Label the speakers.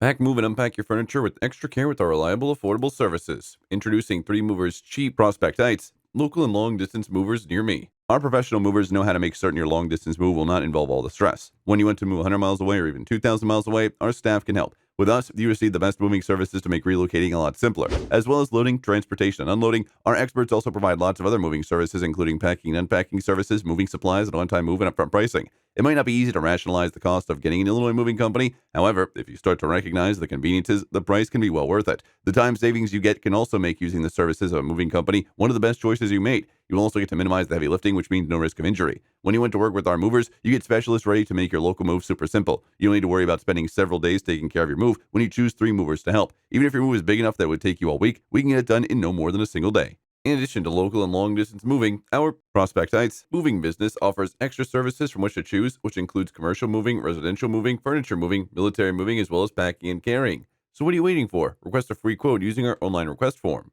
Speaker 1: Pack, move, and unpack your furniture with extra care with our reliable, affordable services. Introducing 3 Movers Cheap Prospectites, local and long distance movers near me. Our professional movers know how to make certain your long distance move will not involve all the stress. When you want to move 100 miles away or even 2,000 miles away, our staff can help. With us, you receive the best moving services to make relocating a lot simpler, as well as loading, transportation, and unloading. Our experts also provide lots of other moving services, including packing and unpacking services, moving supplies, and on-time move and upfront pricing. It might not be easy to rationalize the cost of getting an Illinois moving company. However, if you start to recognize the conveniences, the price can be well worth it. The time savings you get can also make using the services of a moving company one of the best choices you made. You will also get to minimize the heavy lifting, which means no risk of injury. When you went to work with our movers, you get specialists ready to make your local move super simple. You don't need to worry about spending several days taking care of your move when you choose 3 movers to help. Even if your move is big enough that it would take you all week, we can get it done in no more than a single day. In addition to local and long distance moving, our Prospect Heights moving business offers extra services from which to choose, which includes commercial moving, residential moving, furniture moving, military moving, as well as packing and carrying. So what are you waiting for? Request a free quote using our online request form.